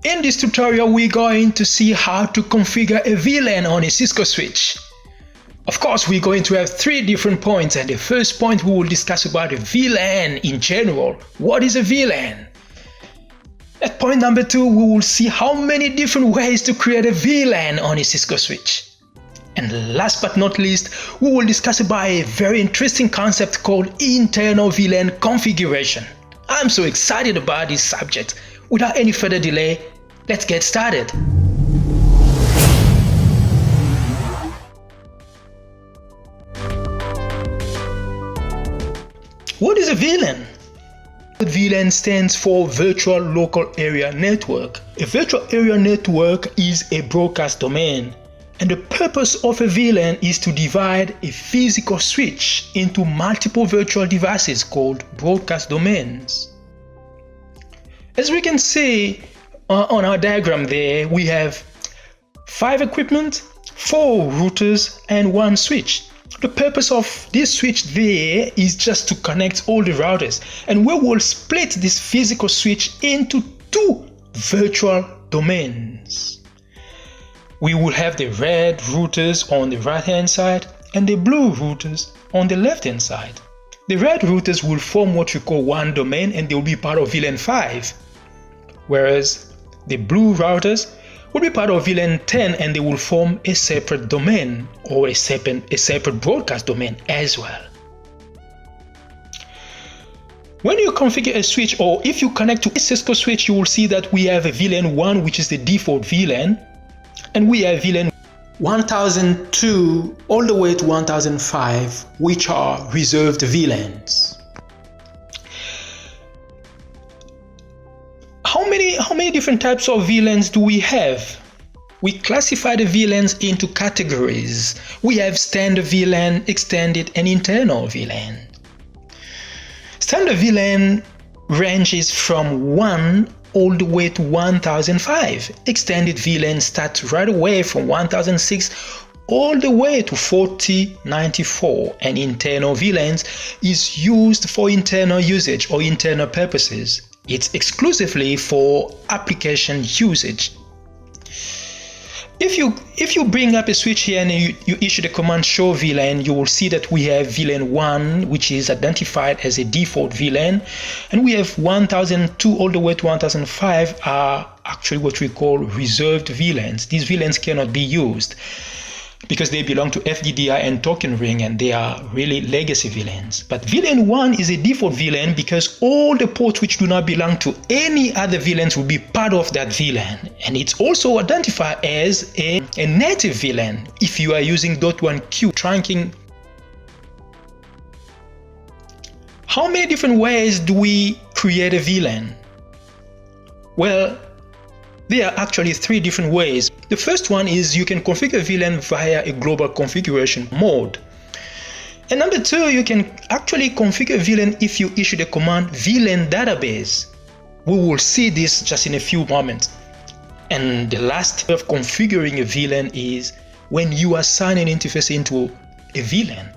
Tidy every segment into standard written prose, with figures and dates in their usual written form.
In this tutorial, we're going to see how to configure a VLAN on a Cisco switch. Of course, we're going to have 3 different points, and the first point we will discuss about a VLAN in general. What is a VLAN? At point number 2, we will see how many different ways to create a VLAN on a Cisco switch. And last but not least, we will discuss about a very interesting concept called internal VLAN configuration. I'm so excited about this subject. Without any further delay, let's get started. What is a VLAN? VLAN stands for Virtual Local Area Network. A virtual area network is a broadcast domain, and the purpose of a VLAN is to divide a physical switch into multiple virtual devices called broadcast domains. As we can see on our diagram there, we have 5 equipment, 4 routers, and 1 switch. The purpose of this switch there is just to connect all the routers, and we will split this physical switch into 2 virtual domains. We will have the red routers on the right hand side and the blue routers on the left hand side. The red routers will form what we call one domain, and they will be part of VLAN 5, whereas the blue routers will be part of VLAN 10, and they will form a separate domain or a separate broadcast domain as well. When you configure a switch, or if you connect to a Cisco switch, you will see that we have a VLAN 1, which is the default VLAN, and we have VLAN 1002 all the way to 1005, which are reserved VLANs. How many different types of VLANs do we have? We classify the VLANs into categories. We have standard VLAN, extended, and internal VLAN. Standard VLAN ranges from 1 all the way to 1005. Extended VLAN starts right away from 1006 all the way to 4094, and internal VLANs is used for internal usage or internal purposes. It's exclusively for application usage. If you bring up a switch here and you issue the command show VLAN, you will see that we have VLAN 1, which is identified as a default VLAN, and we have 1002 all the way to 1005 are actually what we call reserved VLANs. These VLANs cannot be used because they belong to FDDI and token ring, and they are really legacy VLANs. But VLAN 1 is a default VLAN because all the ports which do not belong to any other VLANs will be part of that VLAN, and it's also identified as a native VLAN if you are using .1Q trunking. How many different ways do we create a VLAN? Well, there are actually 3 different ways. The first one is you can configure VLAN via a global configuration mode. And number 2, you can actually configure VLAN if you issue the command VLAN Database. We will see this just in a few moments. And the last way of configuring a VLAN is when you assign an interface into a VLAN.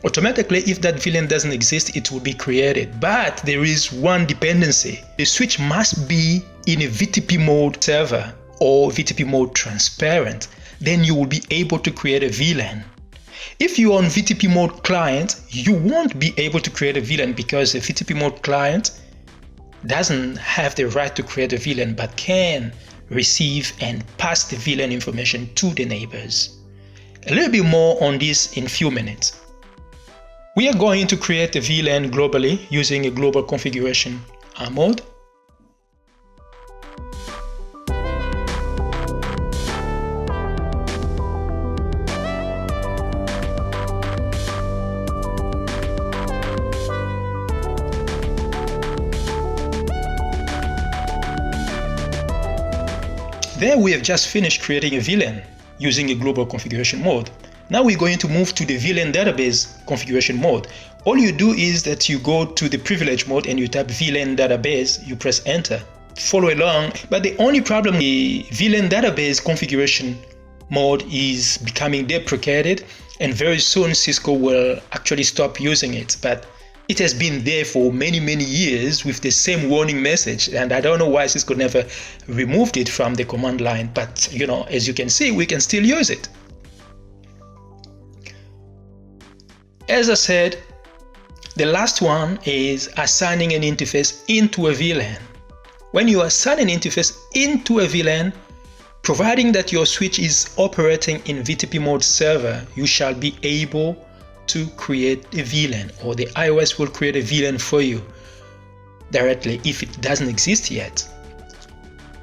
Automatically, if that VLAN doesn't exist, it will be created. But there is one dependency. The switch must be in a VTP mode server or VTP mode transparent. Then you will be able to create a VLAN. If you're on VTP mode client, you won't be able to create a VLAN because the VTP mode client doesn't have the right to create a VLAN, but can receive and pass the VLAN information to the neighbors. A little bit more on this in a few minutes. We are going to create a VLAN globally using a global configuration mode. There we have just finished creating a VLAN using a global configuration mode. Now we're going to move to the VLAN Database configuration mode. All you do is that you go to the privilege mode and you type VLAN Database, you press enter. Follow along, but the only problem, the VLAN Database configuration mode is becoming deprecated, and very soon Cisco will actually stop using it. But it has been there for many years with the same warning message, and I don't know why Cisco never removed it from the command line, but as you can see, we can still use it. As I said, the last one is assigning an interface into a VLAN. When you assign an interface into a VLAN, providing that your switch is operating in VTP mode server, you shall be able to create a VLAN, or the iOS will create a VLAN for you directly if it doesn't exist yet.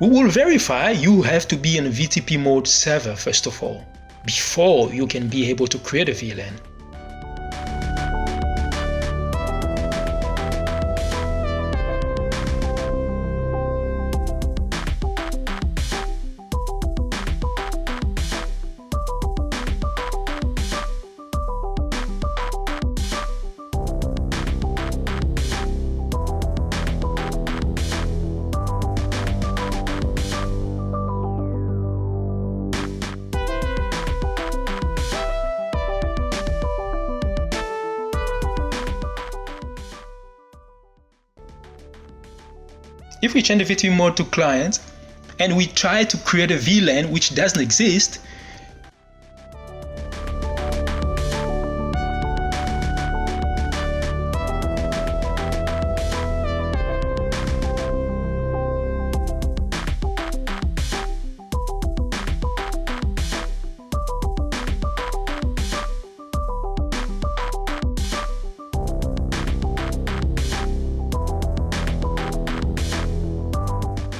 We will verify you have to be in VTP mode server first of all, before you can be able to create a VLAN. If we change the VTP mode to client and we try to create a VLAN which doesn't exist,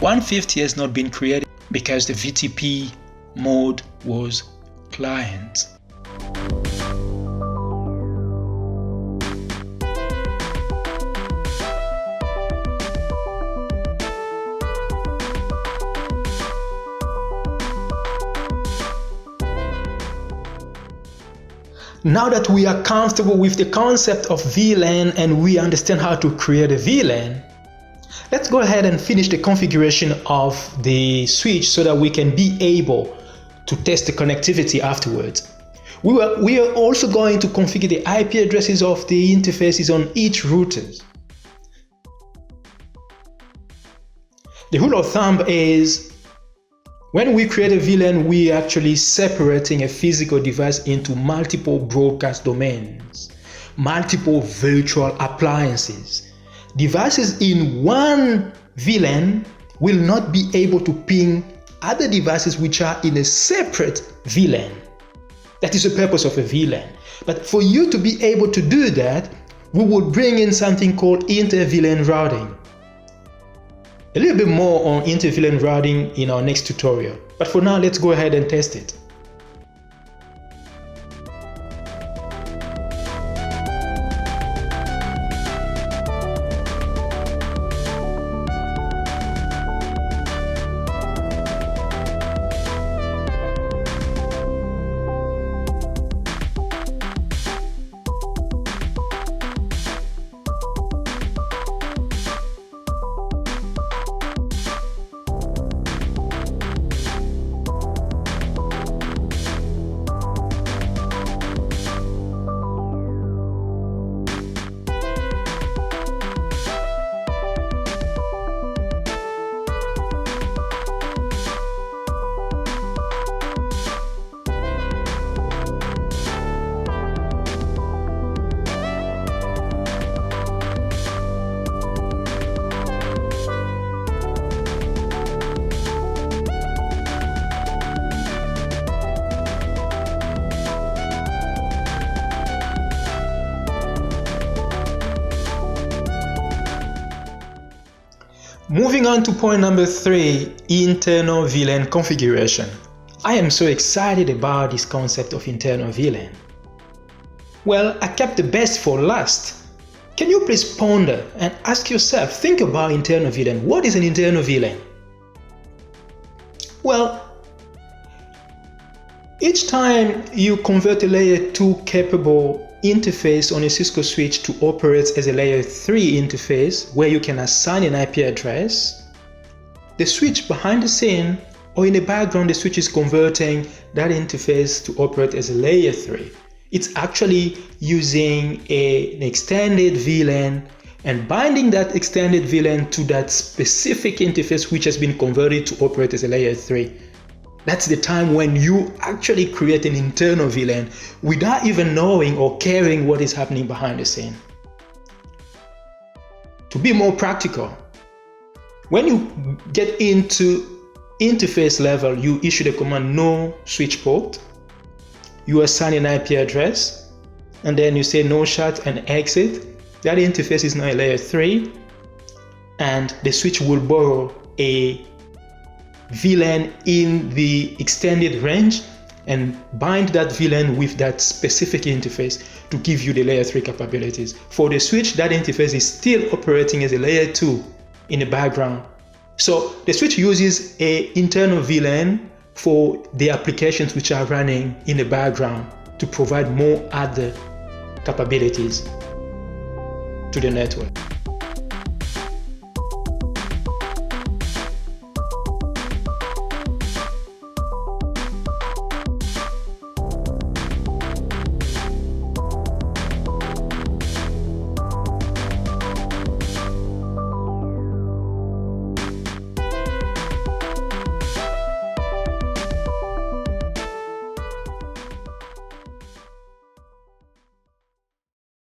.150 has not been created because the VTP mode was client. Now that we are comfortable with the concept of VLAN and we understand how to create a VLAN, let's go ahead and finish the configuration of the switch so that we can be able to test the connectivity afterwards. We are also going to configure the IP addresses of the interfaces on each router. The rule of thumb is when we create a VLAN, we are actually separating a physical device into multiple broadcast domains, multiple virtual appliances. Devices in one VLAN will not be able to ping other devices which are in a separate VLAN. That is the purpose of a VLAN. But for you to be able to do that, we will bring in something called inter-VLAN routing. A little bit more on inter-VLAN routing in our next tutorial. But for now, let's go ahead and test it. Moving on to point number 3, internal VLAN configuration. I am so excited about this concept of internal VLAN. Well, I kept the best for last. Can you please ponder and ask yourself, think about internal VLAN. What is an internal VLAN? Well, each time you convert a layer 2 capable interface on a Cisco switch to operate as a layer 3 interface where you can assign an IP address, the switch behind the scene or in the background, the switch is converting that interface to operate as a layer 3. It's actually using an extended VLAN and binding that extended VLAN to that specific interface which has been converted to operate as a layer 3. That's the time when you actually create an internal VLAN without even knowing or caring what is happening behind the scene. To be more practical, when you get into interface level, you issue the command no switch port, you assign an IP address, and then you say no shut and exit. That interface is now a layer 3, and the switch will borrow a VLAN in the extended range and bind that VLAN with that specific interface to give you the layer 3 capabilities. For the switch, that interface is still operating as a layer 2 in the background. So the switch uses an internal VLAN for the applications which are running in the background to provide more other capabilities to the network.